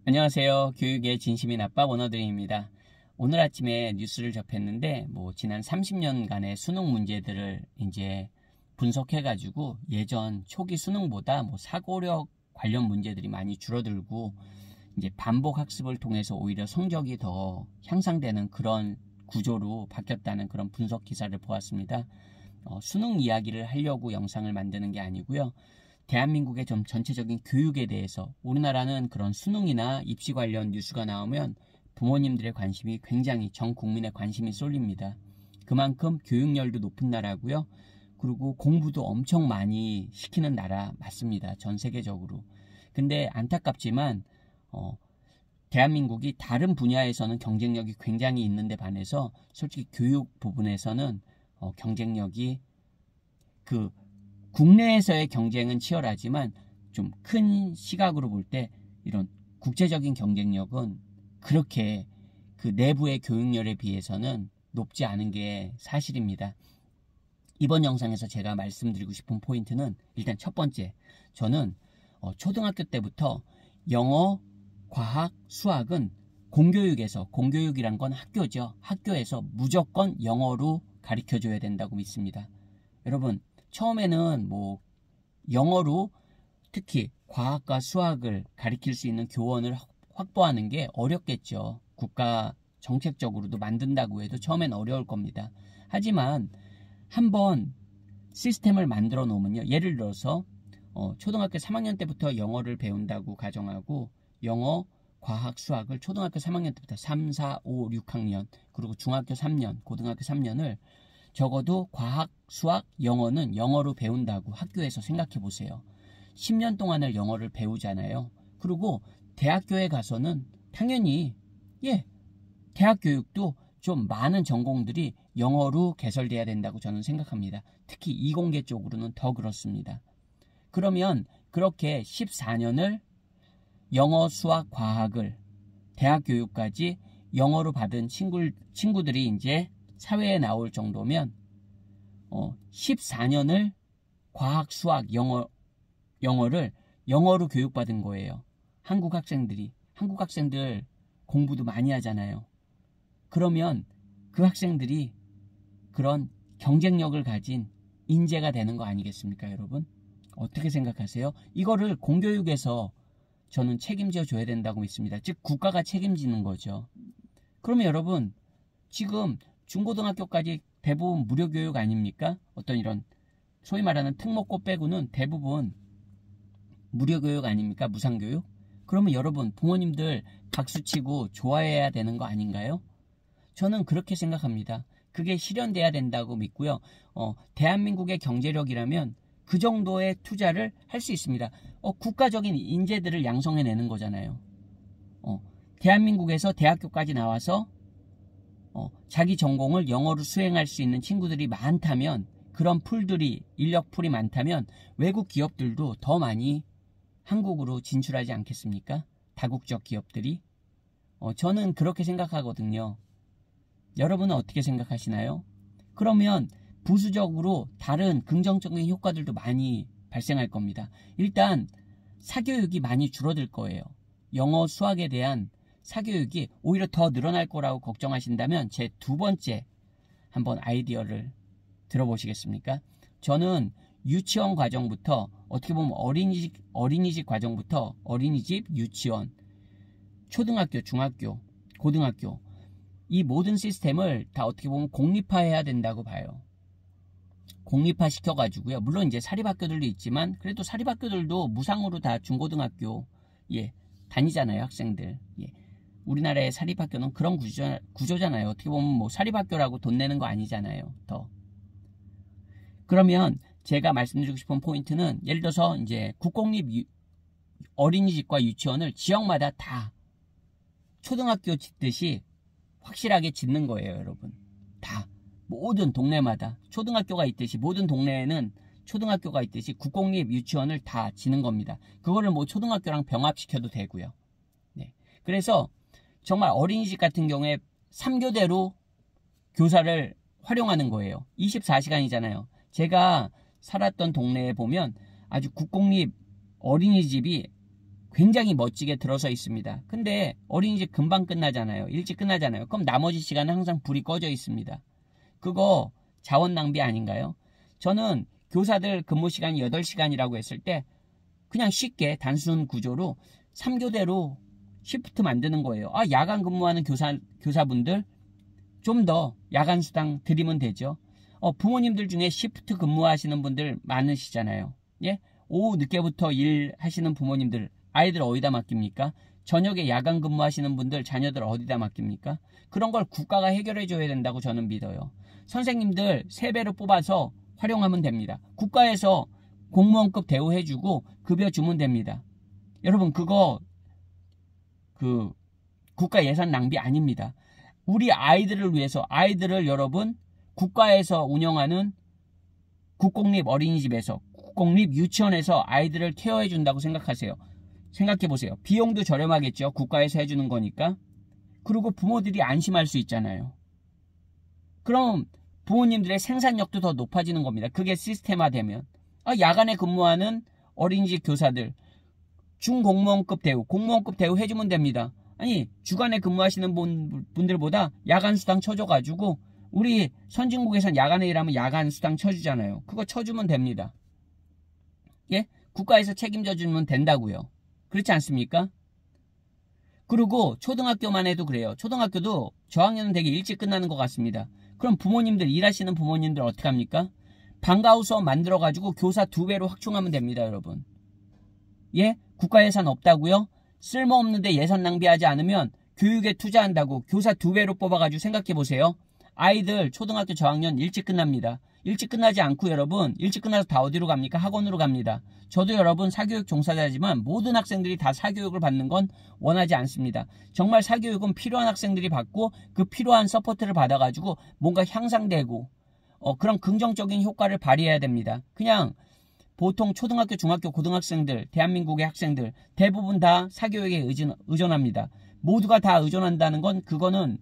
안녕하세요. 교육의 진심인 아빠 원어드림입니다. 오늘 아침에 뉴스를 접했는데 지난 30년간의 수능 문제들을 이제 분석해가지고 예전 초기 수능보다 사고력 관련 문제들이 많이 줄어들고 이제 반복 학습을 통해서 오히려 성적이 더 향상되는 그런 구조로 바뀌었다는 그런 분석 기사를 보았습니다. 수능 이야기를 하려고 영상을 만드는 게 아니고요. 대한민국의 좀 전체적인 교육에 대해서 우리나라는 그런 수능이나 입시 관련 뉴스가 나오면 부모님들의 관심이 굉장히 전 국민의 관심이 쏠립니다. 그만큼 교육열도 높은 나라고요. 그리고 공부도 엄청 많이 시키는 나라 맞습니다. 전 세계적으로. 근데 안타깝지만 대한민국이 다른 분야에서는 경쟁력이 굉장히 있는데 반해서 솔직히 교육 부분에서는 경쟁력이 국내에서의 경쟁은 치열하지만 좀 큰 시각으로 볼 때 이런 국제적인 경쟁력은 그렇게 그 내부의 교육열에 비해서는 높지 않은 게 사실입니다. 이번 영상에서 제가 말씀드리고 싶은 포인트는 일단 첫 번째, 저는 초등학교 때부터 영어, 과학, 수학은 공교육이란 건 학교죠. 학교에서 무조건 영어로 가르쳐줘야 된다고 믿습니다. 여러분, 처음에는 영어로 특히 과학과 수학을 가르칠 수 있는 교원을 확보하는 게 어렵겠죠. 국가 정책적으로도 만든다고 해도 처음엔 어려울 겁니다. 하지만 한번 시스템을 만들어 놓으면요. 예를 들어서 초등학교 3학년 때부터 영어를 배운다고 가정하고 영어, 과학, 수학을 초등학교 3학년 때부터 3, 4, 5, 6학년 그리고 중학교 3년, 고등학교 3년을 적어도 과학, 수학, 영어는 영어로 배운다고 학교에서 생각해 보세요. 10년 동안을 영어를 배우잖아요. 그리고 대학교에 가서는 당연히 대학 교육도 좀 많은 전공들이 영어로 개설돼야 된다고 저는 생각합니다. 특히 이공계 쪽으로는 더 그렇습니다. 그러면 그렇게 14년을 영어, 수학, 과학을 대학 교육까지 영어로 받은 친구들이 이제 사회에 나올 정도면 14년을 과학, 수학, 영어를 영어로 교육받은 거예요. 한국 학생들 공부도 많이 하잖아요. 그러면 그 학생들이 그런 경쟁력을 가진 인재가 되는 거 아니겠습니까, 여러분? 어떻게 생각하세요? 이거를 공교육에서 저는 책임져 줘야 된다고 믿습니다. 즉 국가가 책임지는 거죠. 그러면 여러분, 지금 중고등학교까지 대부분 무료교육 아닙니까? 어떤 이런 소위 말하는 특목고 빼고는 대부분 무료교육 아닙니까? 무상교육? 그러면 여러분, 부모님들 박수치고 좋아해야 되는 거 아닌가요? 저는 그렇게 생각합니다. 그게 실현돼야 된다고 믿고요. 대한민국의 경제력이라면 그 정도의 투자를 할 수 있습니다. 국가적인 인재들을 양성해내는 거잖아요. 대한민국에서 대학교까지 나와서 자기 전공을 영어로 수행할 수 있는 친구들이 많다면, 그런 인력풀이 많다면 외국 기업들도 더 많이 한국으로 진출하지 않겠습니까? 다국적 기업들이. 저는 그렇게 생각하거든요. 여러분은 어떻게 생각하시나요? 그러면 부수적으로 다른 긍정적인 효과들도 많이 발생할 겁니다. 일단 사교육이 많이 줄어들 거예요. 영어, 수학에 대한 사교육이 오히려 더 늘어날 거라고 걱정하신다면 제 두 번째 한번 아이디어를 들어보시겠습니까? 저는 유치원 과정부터, 어떻게 보면 어린이집 과정부터 어린이집, 유치원, 초등학교, 중학교, 고등학교, 이 모든 시스템을 다 어떻게 보면 공립화해야 된다고 봐요. 공립화 시켜가지고요. 물론 이제 사립학교들도 있지만 그래도 사립학교들도 무상으로 다 중고등학교 다니잖아요, 학생들. 우리나라의 사립학교는 그런 구조잖아요. 어떻게 보면 사립학교라고 돈 내는 거 아니잖아요. 그러면 제가 말씀드리고 싶은 포인트는, 예를 들어서 이제 국공립 어린이집과 유치원을 지역마다 다 초등학교 짓듯이 확실하게 짓는 거예요, 여러분. 다 모든 동네마다 초등학교가 있듯이, 모든 동네에는 초등학교가 있듯이 국공립 유치원을 다 지는 겁니다. 그거를 초등학교랑 병합시켜도 되고요. 그래서 정말 어린이집 같은 경우에 3교대로 교사를 활용하는 거예요. 24시간이잖아요. 제가 살았던 동네에 보면 아주 국공립 어린이집이 굉장히 멋지게 들어서 있습니다. 근데 어린이집 금방 끝나잖아요. 일찍 끝나잖아요. 그럼 나머지 시간은 항상 불이 꺼져 있습니다. 그거 자원 낭비 아닌가요? 저는 교사들 근무 시간이 8시간이라고 했을 때 그냥 쉽게 단순 구조로 3교대로 시프트 만드는 거예요. 야간 근무하는 교사분들 좀 더 야간 수당 드리면 되죠. 부모님들 중에 시프트 근무하시는 분들 많으시잖아요. 예? 오후 늦게부터 일하시는 부모님들 아이들 어디다 맡깁니까? 저녁에 야간 근무하시는 분들 자녀들 어디다 맡깁니까? 그런 걸 국가가 해결해 줘야 된다고 저는 믿어요. 선생님들 3배로 뽑아서 활용하면 됩니다. 국가에서 공무원급 대우해주고 급여 주면 됩니다. 여러분 그거 국가 예산 낭비 아닙니다. 우리 아이들을 위해서 아이들을 여러분 국가에서 운영하는 국공립 어린이집에서 국공립 유치원에서 아이들을 케어해 준다고 생각하세요. 생각해 보세요. 비용도 저렴하겠죠. 국가에서 해주는 거니까. 그리고 부모들이 안심할 수 있잖아요. 그럼 부모님들의 생산력도 더 높아지는 겁니다. 그게 시스템화되면. 야간에 근무하는 어린이집 교사들 중공무원급 대우, 공무원급 대우 해주면 됩니다. 아니 주간에 근무하시는 분들보다 야간 수당 쳐줘가지고 우리 선진국에선 야간에 일하면 야간 수당 쳐주잖아요. 그거 쳐주면 됩니다. 예? 국가에서 책임져 주면 된다고요. 그렇지 않습니까? 그리고 초등학교만 해도 그래요. 초등학교도 저학년은 되게 일찍 끝나는 것 같습니다. 그럼 부모님들 일하시는 부모님들 어떻게 합니까? 방과후 수업 만들어가지고 교사 2배로 확충하면 됩니다. 여러분. 예? 국가 예산 없다고요? 쓸모없는데 예산 낭비하지 않으면 교육에 투자한다고 교사 2배로 뽑아가지고 생각해보세요. 아이들 초등학교 저학년 일찍 끝납니다. 일찍 끝나지 않고 여러분 일찍 끝나서 다 어디로 갑니까? 학원으로 갑니다. 저도 여러분 사교육 종사자지만 모든 학생들이 다 사교육을 받는 건 원하지 않습니다. 정말 사교육은 필요한 학생들이 받고 그 필요한 서포트를 받아가지고 뭔가 향상되고 그런 긍정적인 효과를 발휘해야 됩니다. 그냥 보통 초등학교, 중학교, 고등학생들, 대한민국의 학생들 대부분 다 사교육에 의존합니다. 모두가 다 의존한다는 건 그거는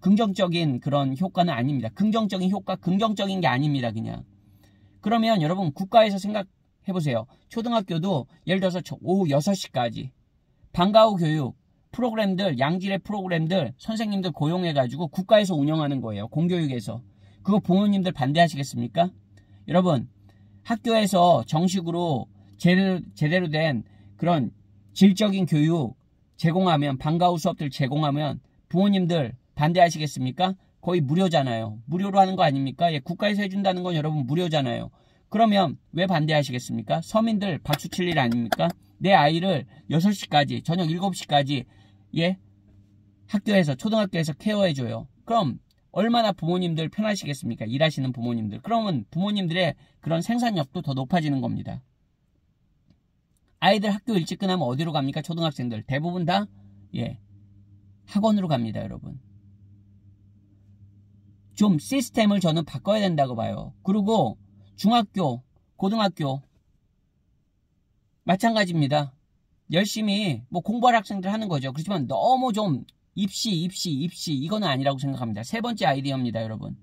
긍정적인 그런 효과는 아닙니다. 긍정적인 효과, 긍정적인 게 아닙니다. 그냥. 그러면 여러분 국가에서 생각해보세요. 초등학교도 예를 들어서 오후 6시까지 방과후 교육 프로그램들, 양질의 프로그램들 선생님들 고용해가지고 국가에서 운영하는 거예요. 공교육에서. 그거 부모님들 반대하시겠습니까? 여러분 학교에서 정식으로 제대로 된 그런 질적인 교육 제공하면 방과후 수업들 제공하면 부모님들 반대하시겠습니까? 거의 무료잖아요. 무료로 하는 거 아닙니까? 예, 국가에서 해준다는 건 여러분 무료잖아요. 그러면 왜 반대하시겠습니까? 서민들 박수 칠 일 아닙니까? 내 아이를 6시까지 저녁 7시까지 예 학교에서 초등학교에서 케어해줘요. 그럼 얼마나 부모님들 편하시겠습니까? 일하시는 부모님들. 그러면 부모님들의 그런 생산력도 더 높아지는 겁니다. 아이들 학교 일찍 끝나면 어디로 갑니까? 초등학생들. 대부분 다 학원으로 갑니다. 여러분. 좀 시스템을 저는 바꿔야 된다고 봐요. 그리고 중학교, 고등학교 마찬가지입니다. 열심히 공부할 학생들 하는 거죠. 그렇지만 너무 좀 입시 이거는 아니라고 생각합니다. 3번째 아이디어입니다. 여러분.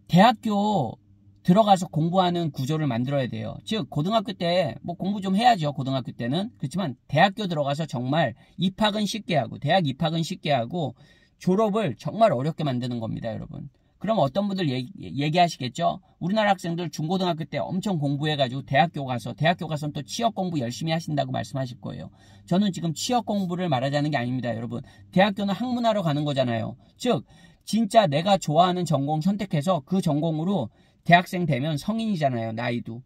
대학교 들어가서 공부하는 구조를 만들어야 돼요. 즉 고등학교 때 공부 좀 해야죠. 고등학교 때는. 그렇지만 대학교 들어가서 정말 입학은 쉽게 하고 대학 입학은 쉽게 하고 졸업을 정말 어렵게 만드는 겁니다. 여러분. 그럼 어떤 분들 얘기하시겠죠? 우리나라 학생들 중고등학교 때 엄청 공부해가지고 대학교 가서는 또 취업 공부 열심히 하신다고 말씀하실 거예요. 저는 지금 취업 공부를 말하자는 게 아닙니다. 여러분. 대학교는 학문하러 가는 거잖아요. 즉 진짜 내가 좋아하는 전공 선택해서 그 전공으로 대학생 되면 성인이잖아요. 나이도.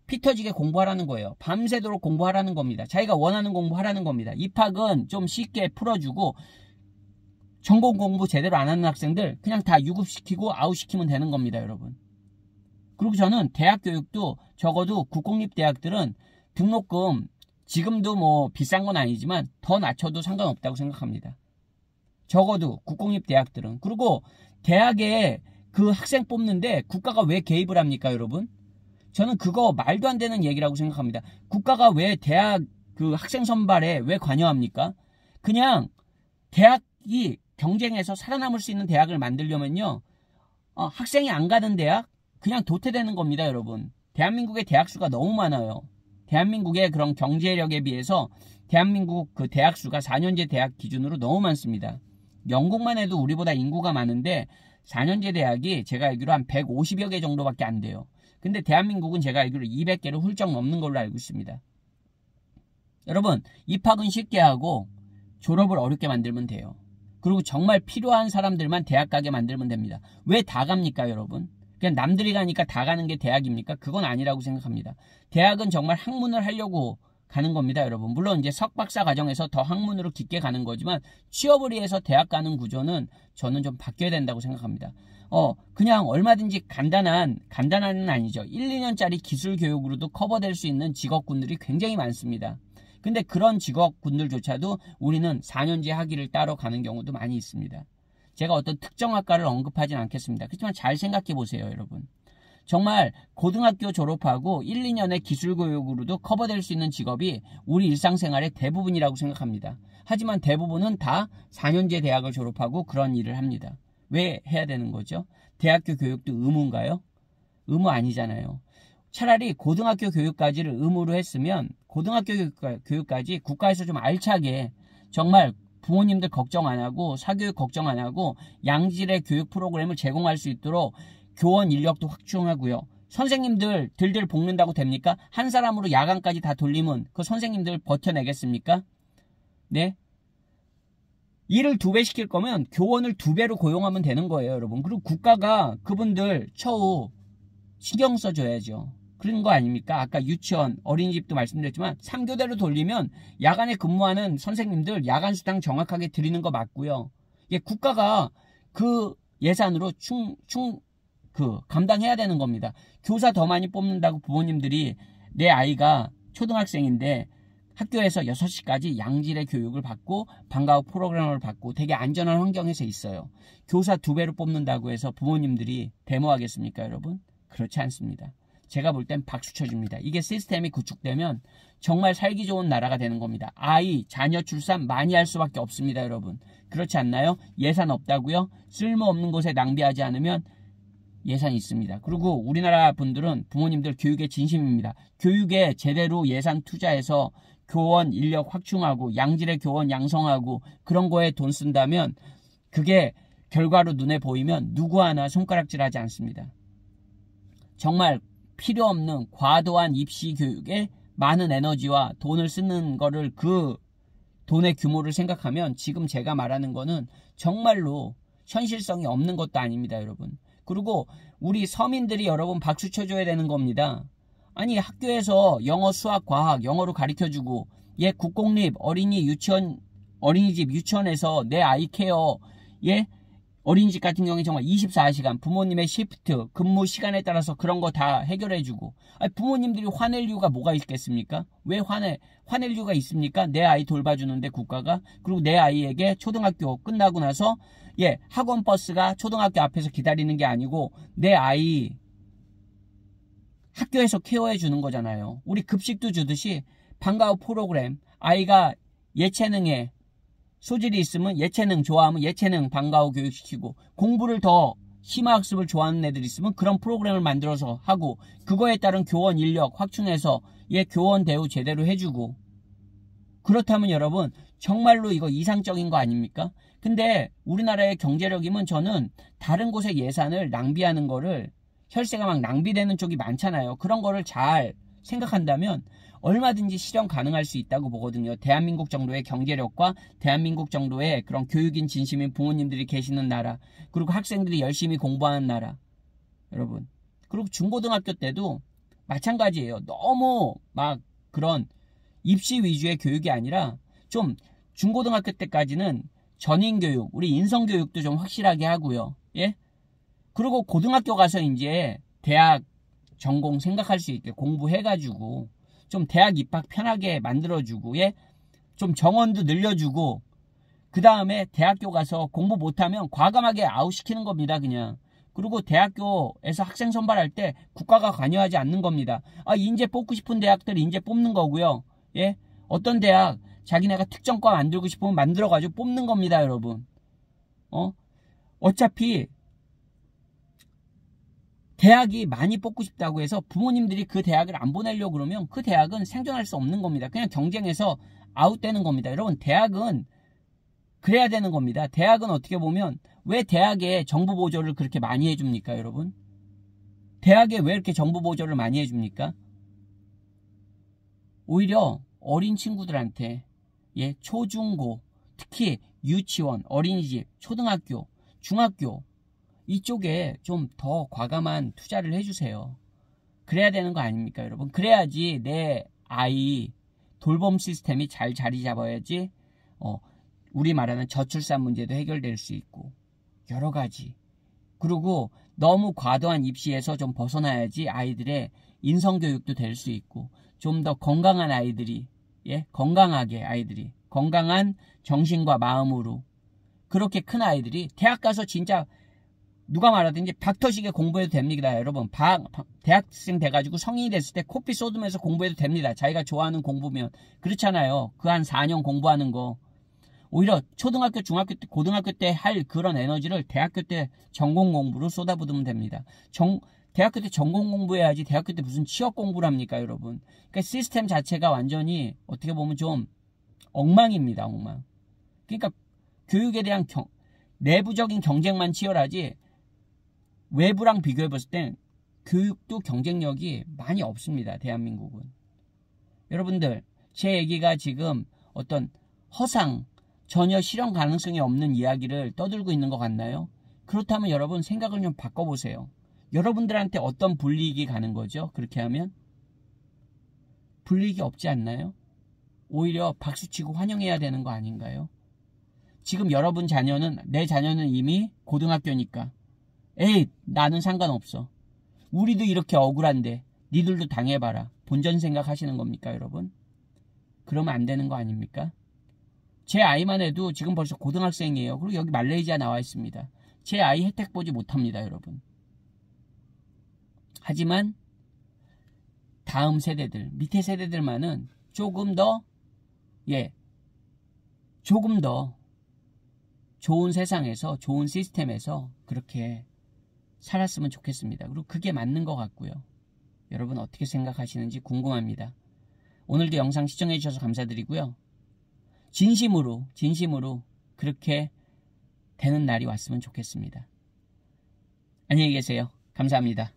피 터지게 공부하라는 거예요. 밤새도록 공부하라는 겁니다. 자기가 원하는 공부하라는 겁니다. 입학은 좀 쉽게 풀어주고 전공 공부 제대로 안 하는 학생들 그냥 다 유급시키고 아웃시키면 되는 겁니다. 여러분. 그리고 저는 대학 교육도 적어도 국공립대학들은 등록금 지금도 비싼 건 아니지만 더 낮춰도 상관없다고 생각합니다. 적어도 국공립대학들은. 그리고 대학에 그 학생 뽑는데 국가가 왜 개입을 합니까, 여러분? 저는 그거 말도 안 되는 얘기라고 생각합니다. 국가가 왜 대학 그 학생 선발에 왜 관여합니까? 그냥 대학이 경쟁에서 살아남을 수 있는 대학을 만들려면요. 학생이 안 가는 대학 그냥 도태되는 겁니다, 여러분. 대한민국의 대학 수가 너무 많아요. 대한민국의 그런 경제력에 비해서 대한민국 그 대학 수가 4년제 대학 기준으로 너무 많습니다. 영국만 해도 우리보다 인구가 많은데 4년제 대학이 제가 알기로 한 150여 개 정도밖에 안 돼요. 근데 대한민국은 제가 알기로 200개를 훌쩍 넘는 걸로 알고 있습니다. 여러분, 입학은 쉽게 하고 졸업을 어렵게 만들면 돼요. 그리고 정말 필요한 사람들만 대학 가게 만들면 됩니다. 왜 다 갑니까, 여러분? 그냥 남들이 가니까 다 가는 게 대학입니까? 그건 아니라고 생각합니다. 대학은 정말 학문을 하려고 가는 겁니다, 여러분. 물론 이제 석박사 과정에서 더 학문으로 깊게 가는 거지만 취업을 위해서 대학 가는 구조는 저는 좀 바뀌어야 된다고 생각합니다. 그냥 얼마든지 간단한은 아니죠. 1, 2년짜리 기술 교육으로도 커버될 수 있는 직업군들이 굉장히 많습니다. 근데 그런 직업군들조차도 우리는 4년제 학위를 따러 가는 경우도 많이 있습니다. 제가 어떤 특정 학과를 언급하진 않겠습니다. 그렇지만 잘 생각해 보세요, 여러분. 정말 고등학교 졸업하고 1, 2년의 기술교육으로도 커버될 수 있는 직업이 우리 일상생활의 대부분이라고 생각합니다. 하지만 대부분은 다 4년제 대학을 졸업하고 그런 일을 합니다. 왜 해야 되는 거죠? 대학교 교육도 의무인가요? 의무 아니잖아요. 차라리 고등학교 교육까지를 의무로 했으면 고등학교 교육까지 국가에서 좀 알차게 정말 부모님들 걱정 안 하고 사교육 걱정 안 하고 양질의 교육 프로그램을 제공할 수 있도록 교원 인력도 확충하고요. 선생님들 들들 볶는다고 됩니까? 한 사람으로 야간까지 다 돌리면 그 선생님들 버텨내겠습니까? 네? 일을 2배 시킬 거면 교원을 2배로 고용하면 되는 거예요, 여러분. 그리고 국가가 그분들 처우 신경 써줘야죠. 그런 거 아닙니까? 아까 유치원, 어린이집도 말씀드렸지만 3교대로 돌리면 야간에 근무하는 선생님들 야간 수당 정확하게 드리는 거 맞고요. 예, 국가가 그 예산으로 감당해야 되는 겁니다. 교사 더 많이 뽑는다고 부모님들이 내 아이가 초등학생인데 학교에서 6시까지 양질의 교육을 받고 방과후 프로그램을 받고 되게 안전한 환경에서 있어요. 교사 2배로 뽑는다고 해서 부모님들이 데모하겠습니까, 여러분? 그렇지 않습니다. 제가 볼 땐 박수 쳐줍니다. 이게 시스템이 구축되면 정말 살기 좋은 나라가 되는 겁니다. 자녀 출산 많이 할 수밖에 없습니다, 여러분. 그렇지 않나요? 예산 없다고요? 쓸모없는 곳에 낭비하지 않으면 예산이 있습니다. 그리고 우리나라 분들은 부모님들 교육에 진심입니다. 교육에 제대로 예산 투자해서 교원 인력 확충하고 양질의 교원 양성하고 그런 거에 돈 쓴다면 그게 결과로 눈에 보이면 누구 하나 손가락질하지 않습니다. 정말 필요 없는 과도한 입시 교육에 많은 에너지와 돈을 쓰는 거를 그 돈의 규모를 생각하면 지금 제가 말하는 거는 정말로 현실성이 없는 것도 아닙니다, 여러분. 그리고 우리 서민들이 여러분 박수 쳐줘야 되는 겁니다. 아니 학교에서 영어, 수학, 과학 영어로 가르쳐주고 국공립 어린이집 유치원에서 내 아이 케어 어린이집 같은 경우에 정말 24시간 부모님의 시프트 근무 시간에 따라서 그런 거 다 해결해주고 부모님들이 화낼 이유가 뭐가 있겠습니까? 왜 화낼 이유가 있습니까? 내 아이 돌봐주는데 국가가. 그리고 내 아이에게 초등학교 끝나고 나서 학원 버스가 초등학교 앞에서 기다리는 게 아니고 내 아이 학교에서 케어해 주는 거잖아요. 우리 급식도 주듯이 방과후 프로그램 아이가 예체능에 소질이 있으면 예체능 좋아하면 예체능 방과후 교육시키고 공부를 더 심화학습을 좋아하는 애들이 있으면 그런 프로그램을 만들어서 하고 그거에 따른 교원 인력 확충해서 교원 대우 제대로 해주고 그렇다면 여러분 정말로 이거 이상적인 거 아닙니까? 근데 우리나라의 경제력이면 저는 다른 곳의 예산을 낭비하는 거를 혈세가 막 낭비되는 쪽이 많잖아요. 그런 거를 잘 생각한다면 얼마든지 실현 가능할 수 있다고 보거든요. 대한민국 정도의 경제력과 대한민국 정도의 그런 교육인 진심인 부모님들이 계시는 나라 그리고 학생들이 열심히 공부하는 나라 여러분 그리고 중고등학교 때도 마찬가지예요. 너무 막 그런 입시 위주의 교육이 아니라 좀 중고등학교 때까지는 전인교육 우리 인성교육도 좀 확실하게 하고요. 그리고 고등학교 가서 이제 대학 전공 생각할 수 있게 공부해가지고 좀 대학 입학 편하게 만들어주고 좀 정원도 늘려주고 그 다음에 대학교 가서 공부 못하면 과감하게 아웃시키는 겁니다. 그냥. 그리고 대학교에서 학생 선발할 때 국가가 관여하지 않는 겁니다. 인재 뽑고 싶은 대학들 인재 뽑는 거고요. 어떤 대학 자기네가 특정과 만들고 싶으면 만들어가지고 뽑는 겁니다, 여러분. 어차피 대학이 많이 뽑고 싶다고 해서 부모님들이 그 대학을 안 보내려고 그러면 그 대학은 생존할 수 없는 겁니다. 그냥 경쟁에서 아웃되는 겁니다. 여러분, 대학은 그래야 되는 겁니다. 대학은 어떻게 보면 왜 대학에 정부 보조를 그렇게 많이 해줍니까, 여러분? 대학에 왜 이렇게 정부 보조를 많이 해줍니까? 오히려 어린 친구들한테 초중고, 특히 유치원, 어린이집, 초등학교, 중학교 이쪽에 좀 더 과감한 투자를 해주세요. 그래야 되는 거 아닙니까, 여러분? 그래야지 내 아이 돌봄 시스템이 잘 자리 잡아야지 우리 말하는 저출산 문제도 해결될 수 있고 여러 가지. 그리고 너무 과도한 입시에서 좀 벗어나야지 아이들의 인성교육도 될 수 있고 좀 더 건강한 아이들이 건강하게 아이들이 건강한 정신과 마음으로 그렇게 큰 아이들이 대학 가서 진짜 누가 말하든지 박터지게 공부해도 됩니다. 여러분 대학생 돼가지고 성인이 됐을 때 코피 쏟으면서 공부해도 됩니다. 자기가 좋아하는 공부면. 그렇잖아요. 그 한 4년 공부하는 거. 오히려 초등학교, 중학교 때, 고등학교 때 할 그런 에너지를 대학교 때 전공 공부로 쏟아부으면 됩니다. 대학교 때 전공 공부해야지 대학교 때 무슨 취업 공부를 합니까, 여러분? 그러니까 시스템 자체가 완전히 어떻게 보면 좀 엉망입니다, 엉망. 그러니까 교육에 대한 내부적인 경쟁만 치열하지 외부랑 비교해봤을 땐 교육도 경쟁력이 많이 없습니다, 대한민국은. 여러분들, 제 얘기가 지금 어떤 허상, 전혀 실현 가능성이 없는 이야기를 떠들고 있는 것 같나요? 그렇다면 여러분 생각을 좀 바꿔보세요. 여러분들한테 어떤 불이익이 가는 거죠? 그렇게 하면? 불이익이 없지 않나요? 오히려 박수치고 환영해야 되는 거 아닌가요? 지금 여러분 자녀는, 내 자녀는 이미 고등학교니까 에이, 나는 상관없어. 우리도 이렇게 억울한데 니들도 당해봐라. 본전 생각하시는 겁니까, 여러분? 그러면 안 되는 거 아닙니까? 제 아이만 해도 지금 벌써 고등학생이에요. 그리고 여기 말레이시아 나와 있습니다. 제 아이 혜택 보지 못합니다, 여러분. 하지만 다음 세대들, 밑에 세대들만은 조금 더 좋은 세상에서, 좋은 시스템에서 그렇게 살았으면 좋겠습니다. 그리고 그게 맞는 것 같고요. 여러분 어떻게 생각하시는지 궁금합니다. 오늘도 영상 시청해 주셔서 감사드리고요. 진심으로 그렇게 되는 날이 왔으면 좋겠습니다. 안녕히 계세요. 감사합니다.